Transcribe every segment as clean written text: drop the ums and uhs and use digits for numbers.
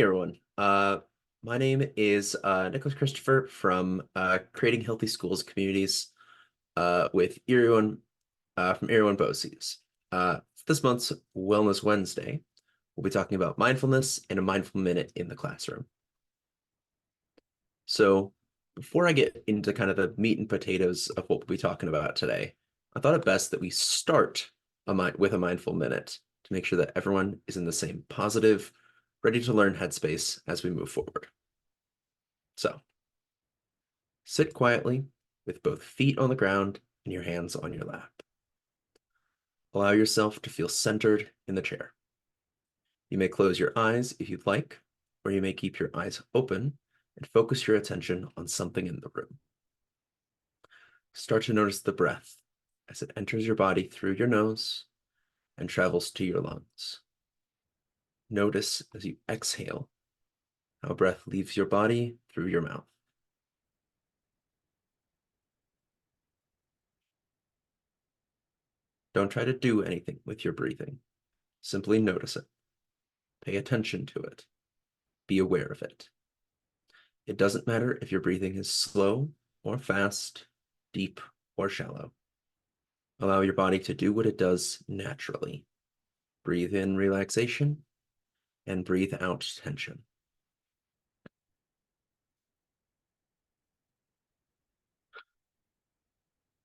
Hey everyone. My name is Nicholas Christopher from Creating Healthy Schools Communities with Erie One from Erie One BOCES. This month's Wellness Wednesday, we'll be talking about mindfulness and a mindful minute in the classroom. So before I get into kind of the meat and potatoes of what we'll be talking about today, I thought it best that we start with a mindful minute to make sure that everyone is in the same positive, ready to learn headspace as we move forward. So sit quietly with both feet on the ground and your hands on your lap. Allow yourself to feel centered in the chair. You may close your eyes if you'd like, or you may keep your eyes open and focus your attention on something in the room. Start to notice the breath as it enters your body through your nose and travels to your lungs. Notice as you exhale how breath leaves your body through your mouth. Don't try to do anything with your breathing. Simply notice it. Pay attention to it. Be aware of it. It doesn't matter if your breathing is slow or fast, deep or shallow. Allow your body to do what it does naturally. Breathe in relaxation and breathe out tension.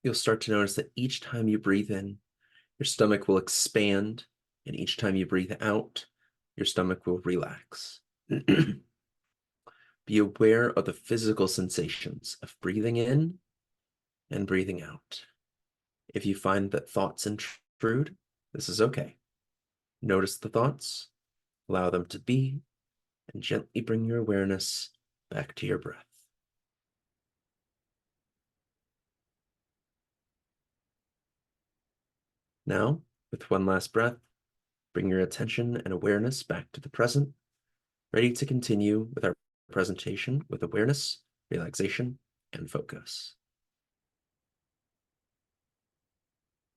You'll start to notice that each time you breathe in, your stomach will expand, and each time you breathe out, your stomach will relax. Be aware of the physical sensations of breathing in and breathing out. If you find that thoughts intrude, this is okay. Notice the thoughts, allow them to be, and gently bring your awareness back to your breath. Now, with one last breath, bring your attention and awareness back to the present, ready to continue with our presentation with awareness, relaxation, and focus.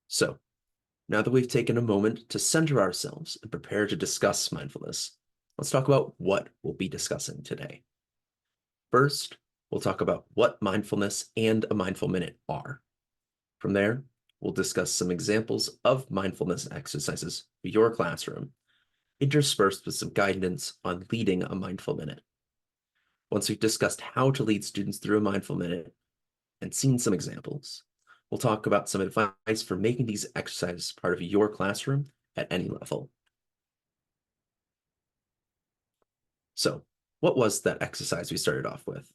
So, now that we've taken a moment to center ourselves and prepare to discuss mindfulness, let's talk about what we'll be discussing today. First, we'll talk about what mindfulness and a mindful minute are. From there, we'll discuss some examples of mindfulness exercises for your classroom, interspersed with some guidance on leading a mindful minute. Once we've discussed how to lead students through a mindful minute and seen some examples, we'll talk about some advice for making these exercises part of your classroom at any level. So, what was that exercise we started off with?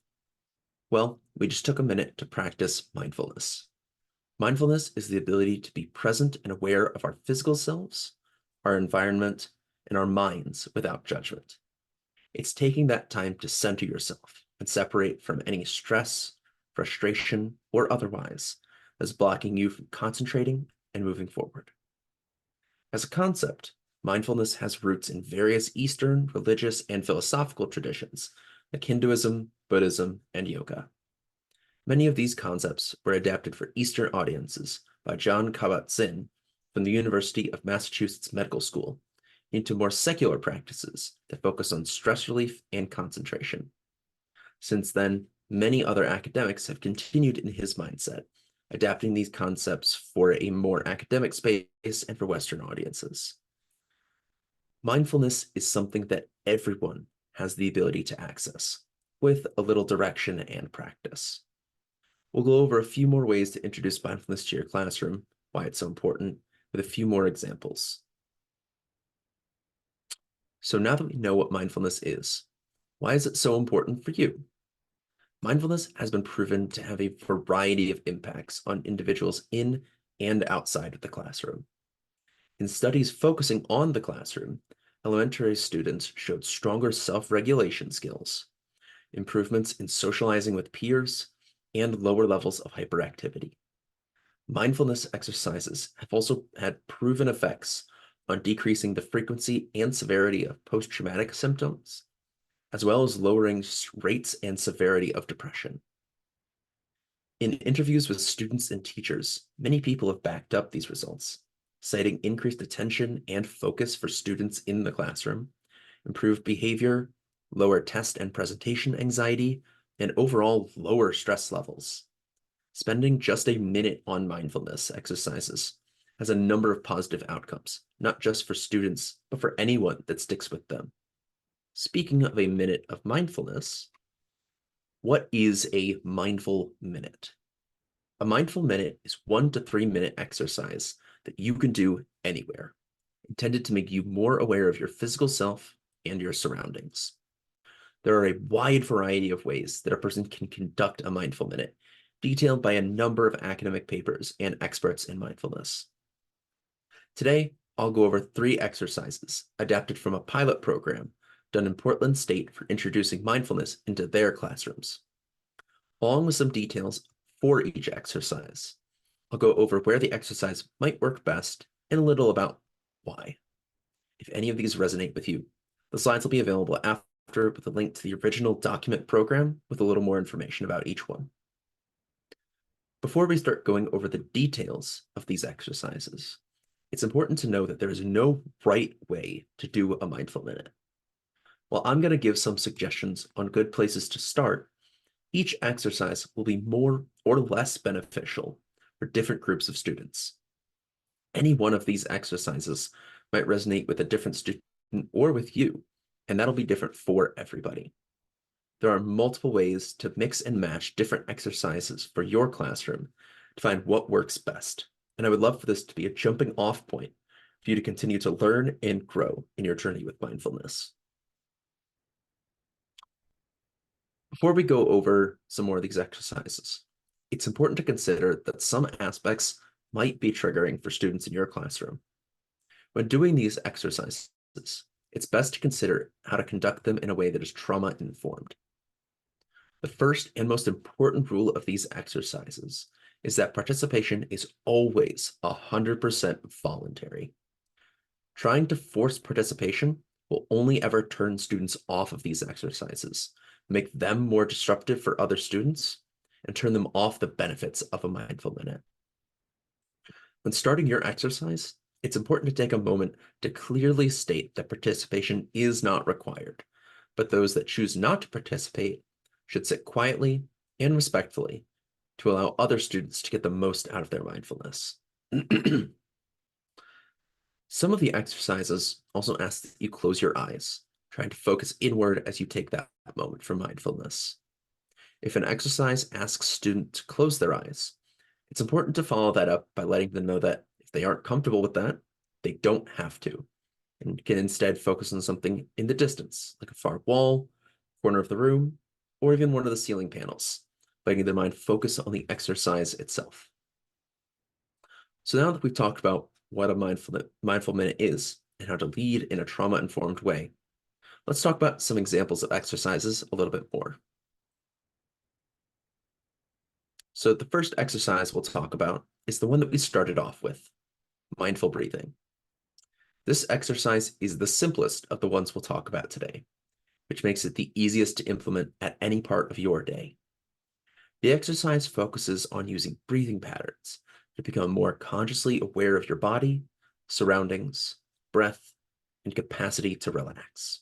Well, we just took a minute to practice mindfulness. Mindfulness is the ability to be present and aware of our physical selves, our environment, and our minds without judgment. It's taking that time to center yourself and separate from any stress, frustration, or otherwise that's blocking you from concentrating and moving forward. As a concept, mindfulness has roots in various Eastern religious and philosophical traditions, like Hinduism, Buddhism, and yoga. Many of these concepts were adapted for Eastern audiences by Jon Kabat-Zinn from the University of Massachusetts Medical School into more secular practices that focus on stress relief and concentration. Since then, many other academics have continued in his mindset, adapting these concepts for a more academic space and for Western audiences. Mindfulness is something that everyone has the ability to access, with a little direction and practice. We'll go over a few more ways to introduce mindfulness to your classroom, why it's so important, with a few more examples. So now that we know what mindfulness is, why is it so important for you? Mindfulness has been proven to have a variety of impacts on individuals in and outside of the classroom. In studies focusing on the classroom, elementary students showed stronger self-regulation skills, improvements in socializing with peers, and lower levels of hyperactivity. Mindfulness exercises have also had proven effects on decreasing the frequency and severity of post-traumatic symptoms, as well as lowering rates and severity of depression. In interviews with students and teachers, many people have backed up these results, citing increased attention and focus for students in the classroom, improved behavior, lower test and presentation anxiety, and overall lower stress levels. Spending just a minute on mindfulness exercises has a number of positive outcomes, not just for students, but for anyone that sticks with them. Speaking of a minute of mindfulness, what is a mindful minute? A mindful minute is 1 to 3 minute exercise that you can do anywhere, intended to make you more aware of your physical self and your surroundings. There are a wide variety of ways that a person can conduct a mindful minute, detailed by a number of academic papers and experts in mindfulness. Today, I'll go over 3 exercises adapted from a pilot program done in Portland State for introducing mindfulness into their classrooms. Along with some details for each exercise, I'll go over where the exercise might work best and a little about why. If any of these resonate with you, the slides will be available after with a link to the original document program with a little more information about each one. Before we start going over the details of these exercises, it's important to know that there is no right way to do a mindful minute. While I'm going to give some suggestions on good places to start, each exercise will be more or less beneficial for different groups of students. Any one of these exercises might resonate with a different student or with you, and that'll be different for everybody. There are multiple ways to mix and match different exercises for your classroom to find what works best. And I would love for this to be a jumping off point for you to continue to learn and grow in your journey with mindfulness. Before we go over some more of these exercises, it's important to consider that some aspects might be triggering for students in your classroom. When doing these exercises, it's best to consider how to conduct them in a way that is trauma-informed. The first and most important rule of these exercises is that participation is always 100% voluntary. Trying to force participation will only ever turn students off of these exercises, make them more disruptive for other students, and turn them off the benefits of a mindful minute. When starting your exercise, it's important to take a moment to clearly state that participation is not required, but those that choose not to participate should sit quietly and respectfully to allow other students to get the most out of their mindfulness. Some of the exercises also ask that you close your eyes, trying to focus inward as you take that moment for mindfulness. If an exercise asks students to close their eyes, it's important to follow that up by letting them know that if they aren't comfortable with that, they don't have to, and can instead focus on something in the distance, like a far wall, corner of the room, or even one of the ceiling panels, letting their mind focus on the exercise itself. So now that we've talked about what a mindful minute is and how to lead in a trauma-informed way, let's talk about some examples of exercises a little bit more. So the first exercise we'll talk about is the one that we started off with, mindful breathing. This exercise is the simplest of the ones we'll talk about today, which makes it the easiest to implement at any part of your day. The exercise focuses on using breathing patterns to become more consciously aware of your body, surroundings, breath, and capacity to relax.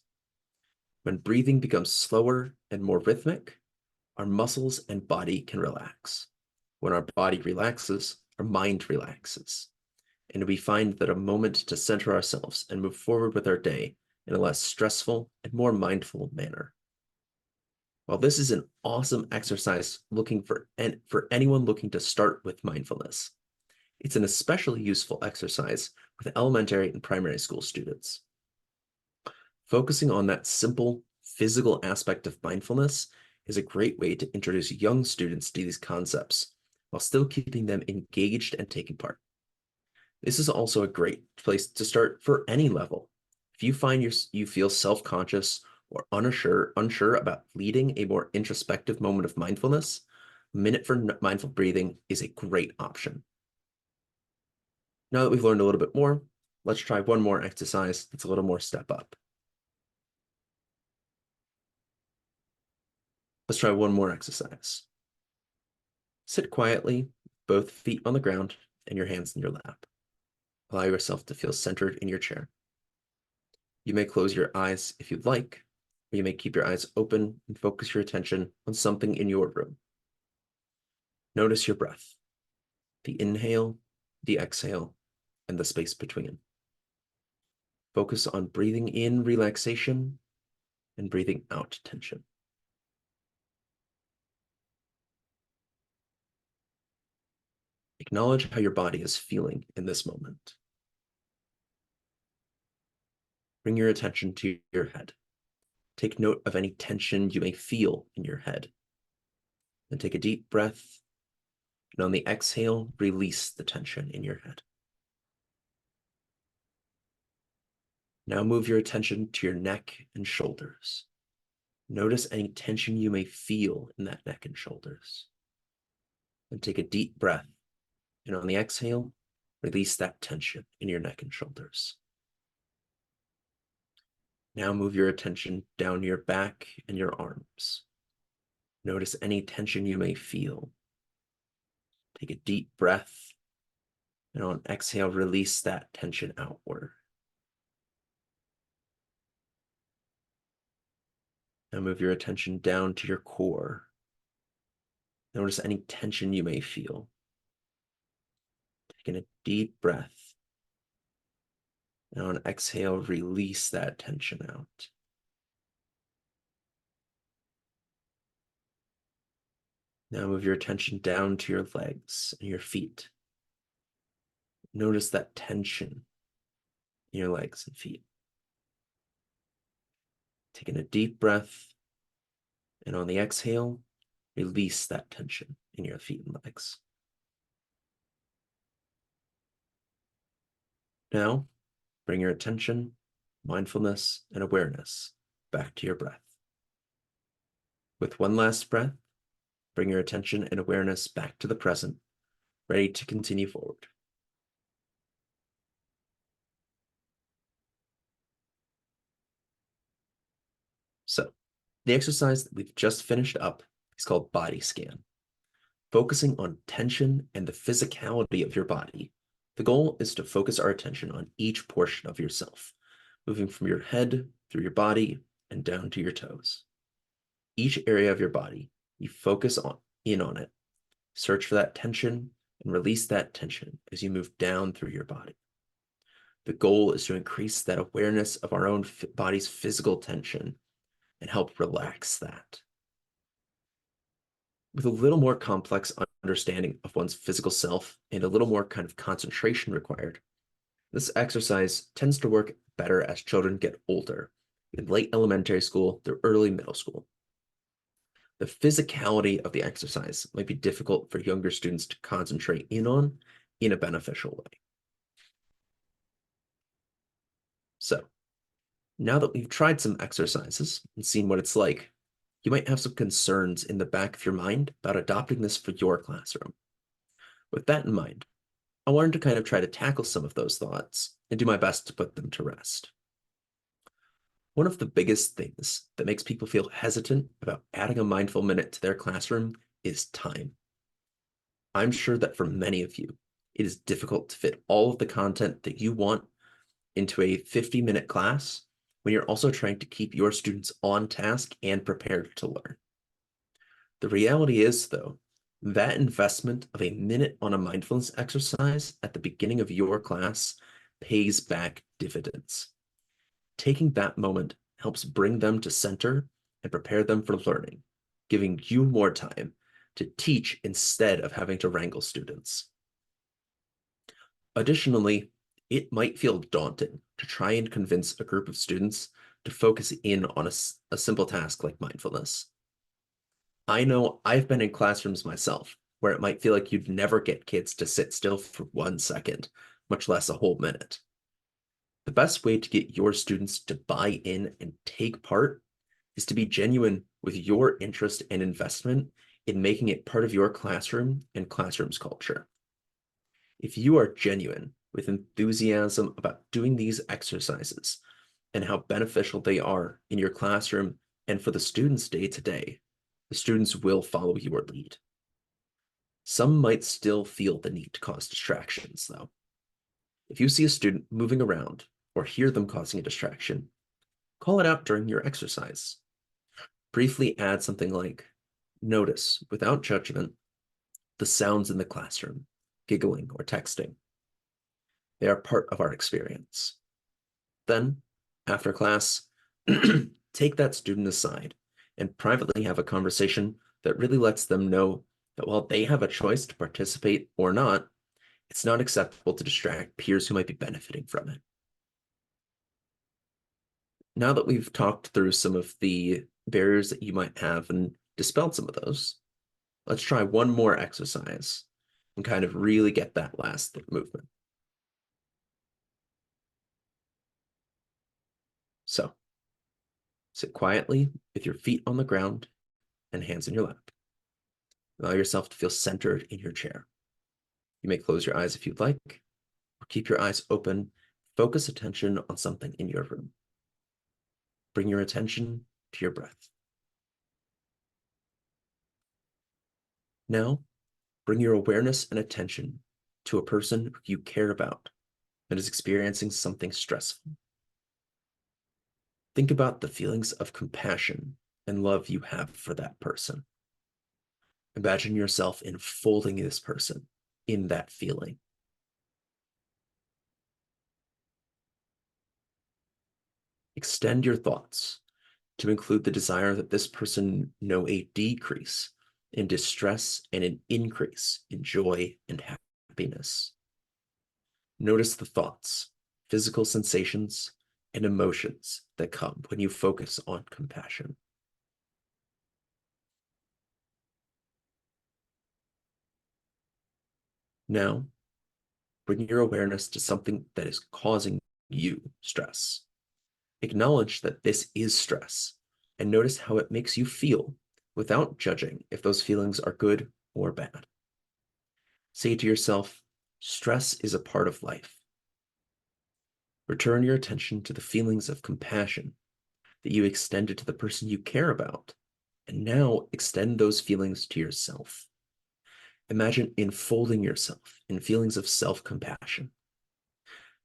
When breathing becomes slower and more rhythmic, our muscles and body can relax. When our body relaxes, our mind relaxes. And we find that a moment to center ourselves and move forward with our day in a less stressful and more mindful manner. While this is an awesome exercise for anyone looking to start with mindfulness, it's an especially useful exercise with elementary and primary school students. Focusing on that simple physical aspect of mindfulness is a great way to introduce young students to these concepts while still keeping them engaged and taking part. This is also a great place to start for any level. If you find you feel self-conscious or unsure about leading a more introspective moment of mindfulness, a minute for mindful breathing is a great option. Now that we've learned a little bit more, let's try one more exercise that's a little more step up. Let's try one more exercise. Sit quietly, both feet on the ground and your hands in your lap. Allow yourself to feel centered in your chair. You may close your eyes if you'd like, or you may keep your eyes open and focus your attention on something in your room. Notice your breath, the inhale, the exhale, and the space between. Focus on breathing in relaxation and breathing out tension. Acknowledge how your body is feeling in this moment. Bring your attention to your head. Take note of any tension you may feel in your head. Then take a deep breath, and on the exhale, release the tension in your head. Now move your attention to your neck and shoulders. Notice any tension you may feel in that neck and shoulders. Then take a deep breath, and on the exhale, release that tension in your neck and shoulders. Now move your attention down your back and your arms. Notice any tension you may feel. Take a deep breath, and on exhale, release that tension outward. Now move your attention down to your core. Notice any tension you may feel. Taking a deep breath, and on exhale, release that tension out. Now move your attention down to your legs and your feet. Notice that tension in your legs and feet. Taking a deep breath, and on the exhale, release that tension in your feet and legs. Now, bring your attention, mindfulness, and awareness back to your breath. With one last breath, bring your attention and awareness back to the present, ready to continue forward. So, the exercise that we've just finished up is called Body Scan. Focusing on tension and the physicality of your body, the goal is to focus our attention on each portion of yourself, moving from your head through your body and down to your toes. Each area of your body, you focus in on it, search for that tension, and release that tension as you move down through your body. The goal is to increase that awareness of our own body's physical tension and help relax that. With a little more complex understanding of one's physical self and a little more kind of concentration required, this exercise tends to work better as children get older, in late elementary school through early middle school. The physicality of the exercise might be difficult for younger students to concentrate in on in a beneficial way. So, now that we've tried some exercises and seen what it's like, you might have some concerns in the back of your mind about adopting this for your classroom. With that in mind, I wanted to kind of try to tackle some of those thoughts and do my best to put them to rest. One of the biggest things that makes people feel hesitant about adding a mindful minute to their classroom is time. I'm sure that for many of you, it is difficult to fit all of the content that you want into a 50-minute class when you're also trying to keep your students on task and prepared to learn. The reality is, though, that investment of a minute on a mindfulness exercise at the beginning of your class pays back dividends. Taking that moment helps bring them to center and prepare them for learning, giving you more time to teach instead of having to wrangle students. Additionally, it might feel daunting to try and convince a group of students to focus in on a simple task like mindfulness. I know I've been in classrooms myself where it might feel like you'd never get kids to sit still for 1 second, much less a whole minute. The best way to get your students to buy in and take part is to be genuine with your interest and investment in making it part of your classroom and classroom's culture. If you are genuine with enthusiasm about doing these exercises and how beneficial they are in your classroom and for the students day to day, the students will follow your lead. Some might still feel the need to cause distractions, though. If you see a student moving around or hear them causing a distraction, call it out during your exercise. Briefly add something like, notice, without judgment, the sounds in the classroom, giggling or texting. They are part of our experience. Then, after class, take that student aside and privately have a conversation that really lets them know that while they have a choice to participate or not, it's not acceptable to distract peers who might be benefiting from it. Now that we've talked through some of the barriers that you might have and dispelled some of those, let's try one more exercise and kind of really get that last movement. So, sit quietly with your feet on the ground and hands in your lap. Allow yourself to feel centered in your chair. You may close your eyes if you'd like, or keep your eyes open. Focus attention on something in your room. Bring your attention to your breath. Now, bring your awareness and attention to a person who you care about that is experiencing something stressful. Think about the feelings of compassion and love you have for that person. Imagine yourself enfolding this person in that feeling. Extend your thoughts to include the desire that this person know a decrease in distress and an increase in joy and happiness. Notice the thoughts, physical sensations, and emotions that come when you focus on compassion. Now, bring your awareness to something that is causing you stress. Acknowledge that this is stress and notice how it makes you feel without judging if those feelings are good or bad. Say to yourself, stress is a part of life. Return your attention to the feelings of compassion that you extended to the person you care about, and now extend those feelings to yourself. Imagine enfolding yourself in feelings of self-compassion.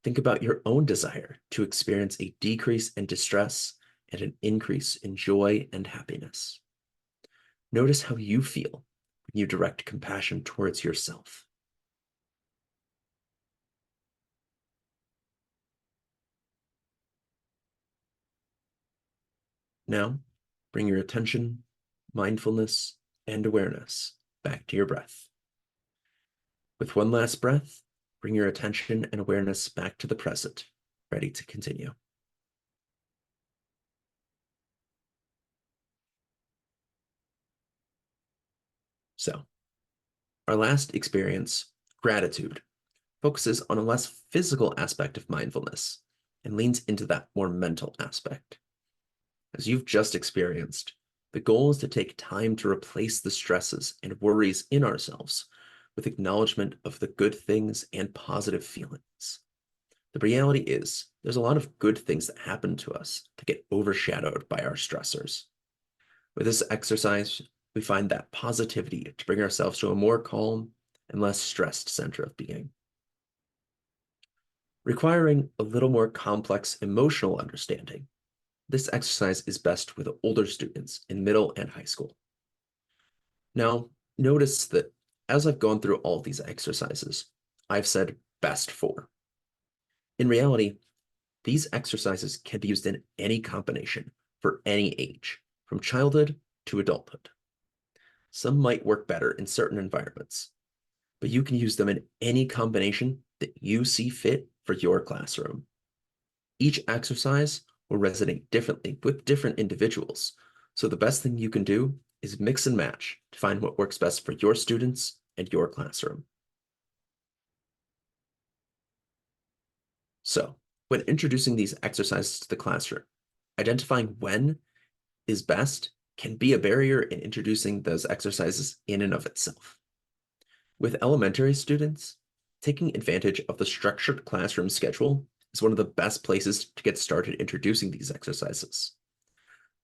Think about your own desire to experience a decrease in distress and an increase in joy and happiness. Notice how you feel when you direct compassion towards yourself. Now, bring your attention, mindfulness, and awareness back to your breath. With one last breath, bring your attention and awareness back to the present, ready to continue. So, our last experience, gratitude, focuses on a less physical aspect of mindfulness and leans into that more mental aspect. As you've just experienced, the goal is to take time to replace the stresses and worries in ourselves with acknowledgement of the good things and positive feelings. The reality is, there's a lot of good things that happen to us that get overshadowed by our stressors. With this exercise, we find that positivity to bring ourselves to a more calm and less stressed center of being. Requiring a little more complex emotional understanding, this exercise is best with older students in middle and high school. Now, notice that as I've gone through all these exercises, I've said best for. In reality, these exercises can be used in any combination for any age, from childhood to adulthood. Some might work better in certain environments, but you can use them in any combination that you see fit for your classroom. Each exercise will resonate differently with different individuals, so the best thing you can do is mix and match to find what works best for your students and your classroom. So, when introducing these exercises to the classroom, identifying when is best can be a barrier in introducing those exercises in and of itself. With elementary students, taking advantage of the structured classroom schedule is one of the best places to get started introducing these exercises.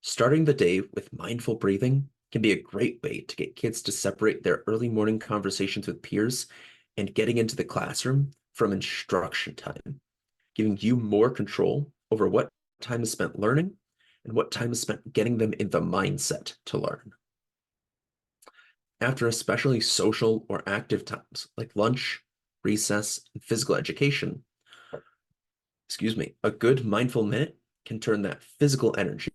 Starting the day with mindful breathing can be a great way to get kids to separate their early morning conversations with peers and getting into the classroom from instruction time, giving you more control over what time is spent learning and what time is spent getting them in the mindset to learn. After especially social or active times like lunch, recess, and physical education, a good mindful minute can turn that physical energy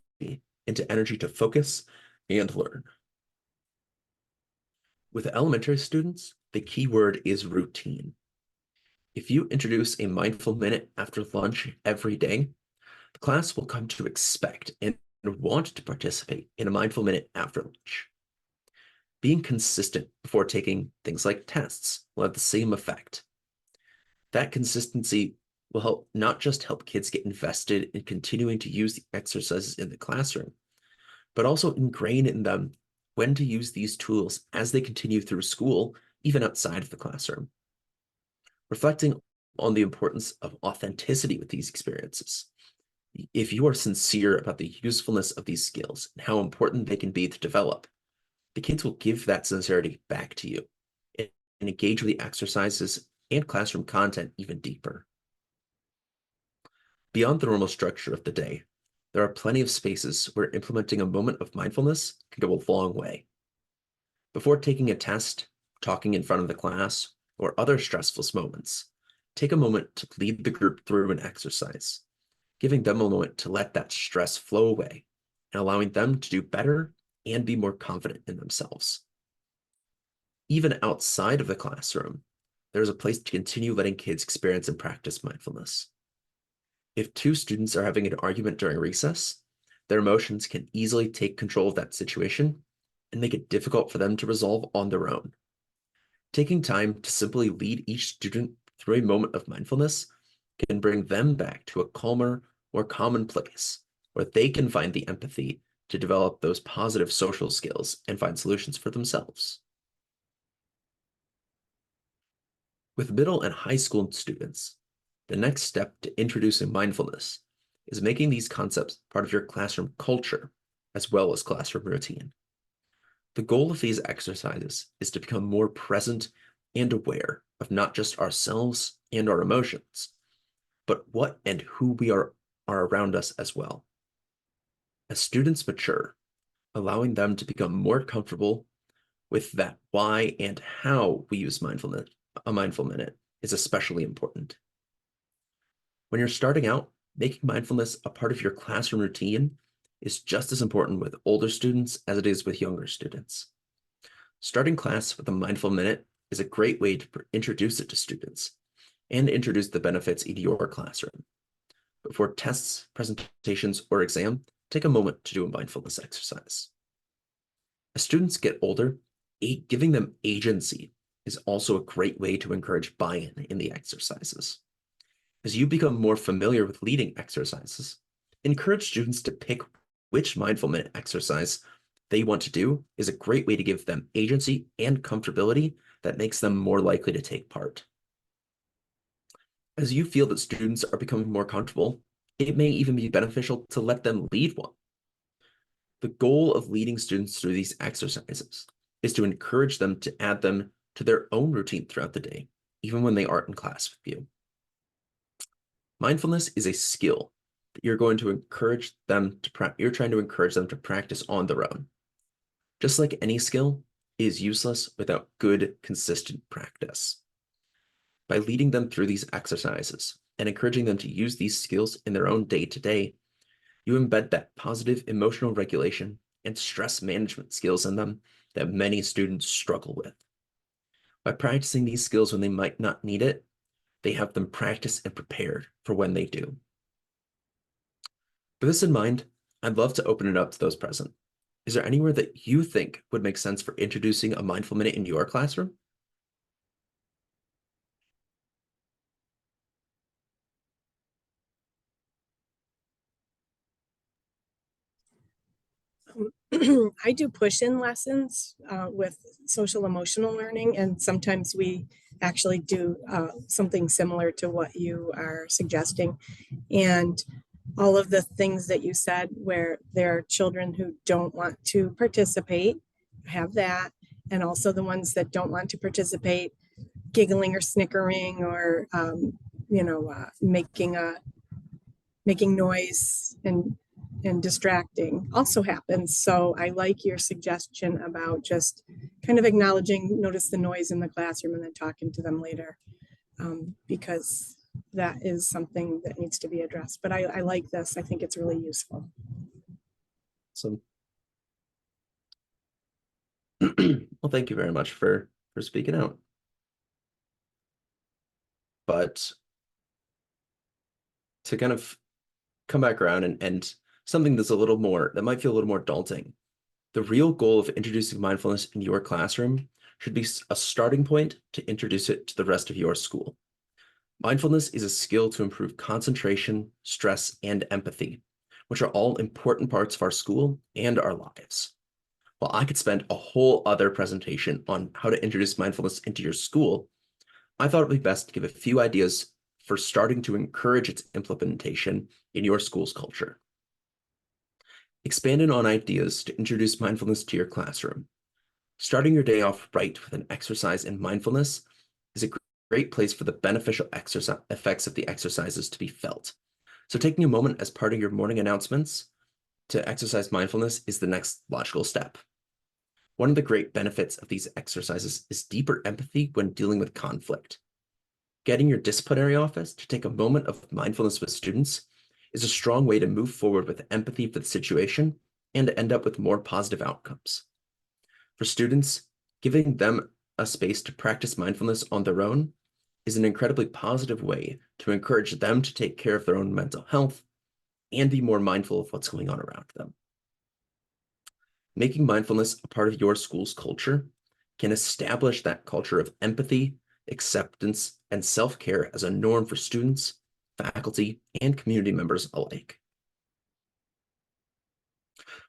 into energy to focus and learn. With elementary students, the key word is routine. If you introduce a mindful minute after lunch every day, the class will come to expect and want to participate in a mindful minute after lunch. Being consistent before taking things like tests will have the same effect. That consistency will help not just help kids get invested in continuing to use the exercises in the classroom, but also ingrain in them when to use these tools as they continue through school, even outside of the classroom. Reflecting on the importance of authenticity with these experiences. If you are sincere about the usefulness of these skills and how important they can be to develop, the kids will give that sincerity back to you and engage with the exercises and classroom content even deeper. Beyond the normal structure of the day, there are plenty of spaces where implementing a moment of mindfulness can go a long way. Before taking a test, talking in front of the class, or other stressful moments, take a moment to lead the group through an exercise, giving them a moment to let that stress flow away and allowing them to do better and be more confident in themselves. Even outside of the classroom, there's a place to continue letting kids experience and practice mindfulness. If two students are having an argument during recess, their emotions can easily take control of that situation and make it difficult for them to resolve on their own. Taking time to simply lead each student through a moment of mindfulness can bring them back to a calmer, more common place where they can find the empathy to develop those positive social skills and find solutions for themselves. With middle and high school students, the next step to introducing mindfulness is making these concepts part of your classroom culture as well as classroom routine. The goal of these exercises is to become more present and aware of not just ourselves and our emotions, but what and who we are around us as well. As students mature, allowing them to become more comfortable with that why and how we use a mindful minute is especially important. When you're starting out, making mindfulness a part of your classroom routine is just as important with older students as it is with younger students. Starting class with a mindful minute is a great way to introduce it to students and introduce the benefits into your classroom. Before tests, presentations, or exam, take a moment to do a mindfulness exercise. As students get older, giving them agency is also a great way to encourage buy-in in the exercises. As you become more familiar with leading exercises, encourage students to pick which mindful minute exercise they want to do is a great way to give them agency and comfortability that makes them more likely to take part. As you feel that students are becoming more comfortable, it may even be beneficial to let them lead one. The goal of leading students through these exercises is to encourage them to add them to their own routine throughout the day, even when they aren't in class with you. Mindfulness is a skill that you're trying to encourage them to practice on their own. Just like any skill, it is useless without good, consistent practice. By leading them through these exercises and encouraging them to use these skills in their own day-to-day, you embed that positive emotional regulation and stress management skills in them that many students struggle with. By practicing these skills when they might not need it, they have them practiced and prepared for when they do. With this in mind, I'd love to open it up to those present. Is there anywhere that you think would make sense for introducing a mindful minute in your classroom? I do push-in lessons with social emotional learning, and sometimes we actually do something similar to what you are suggesting. And all of the things that you said, where there are children who don't want to participate, have that, and also the ones that don't want to participate, giggling or snickering or making noise and and distracting also happens. So I like your suggestion about just kind of acknowledging, notice the noise in the classroom and then talking to them later. Because that is something that needs to be addressed. But I like this. I think it's really useful. So, well, thank you very much for speaking out. But to kind of come back around and something that's a little more, that might feel a little more daunting. The real goal of introducing mindfulness in your classroom should be a starting point to introduce it to the rest of your school. Mindfulness is a skill to improve concentration, stress, and empathy, which are all important parts of our school and our lives. While I could spend a whole other presentation on how to introduce mindfulness into your school, I thought it would be best to give a few ideas for starting to encourage its implementation in your school's culture. Expanding on ideas to introduce mindfulness to your classroom. Starting your day off right with an exercise in mindfulness is a great place for the beneficial effects of the exercises to be felt. So taking a moment as part of your morning announcements to exercise mindfulness is the next logical step. One of the great benefits of these exercises is deeper empathy when dealing with conflict. Getting your disciplinary office to take a moment of mindfulness with students is a strong way to move forward with empathy for the situation and to end up with more positive outcomes. For students, giving them a space to practice mindfulness on their own is an incredibly positive way to encourage them to take care of their own mental health and be more mindful of what's going on around them. Making mindfulness a part of your school's culture can establish that culture of empathy, acceptance, and self-care as a norm for students, faculty, and community members alike.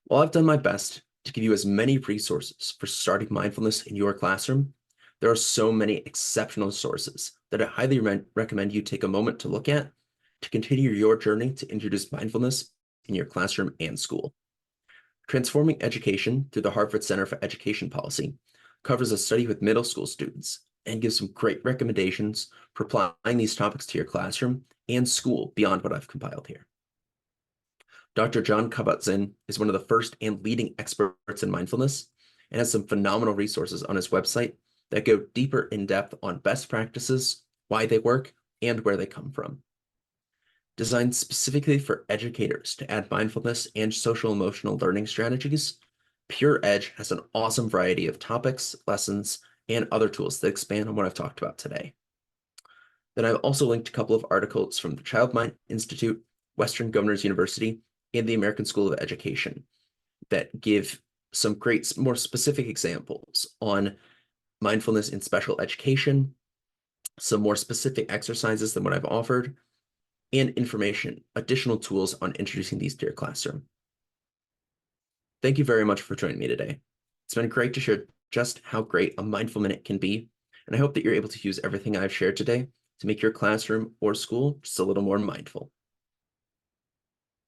While I've done my best to give you as many resources for starting mindfulness in your classroom, there are so many exceptional sources that I highly recommend you take a moment to look at to continue your journey to introduce mindfulness in your classroom and school. Transforming Education through the Harvard Center for Education Policy covers a study with middle school students and gives some great recommendations for applying these topics to your classroom and school beyond what I've compiled here. Dr. Jon Kabat-Zinn is one of the first and leading experts in mindfulness and has some phenomenal resources on his website that go deeper in depth on best practices, why they work, and where they come from. Designed specifically for educators to add mindfulness and social emotional learning strategies, Pure Edge has an awesome variety of topics, lessons, and other tools that expand on what I've talked about today. Then I've also linked a couple of articles from the Child Mind Institute, Western Governors University, and the American School of Education that give some great, more specific examples on mindfulness in special education, some more specific exercises than what I've offered, and information, additional tools on introducing these to your classroom. Thank you very much for joining me today. It's been great to share just how great a mindful minute can be, and I hope that you're able to use everything I've shared today to make your classroom or school just a little more mindful.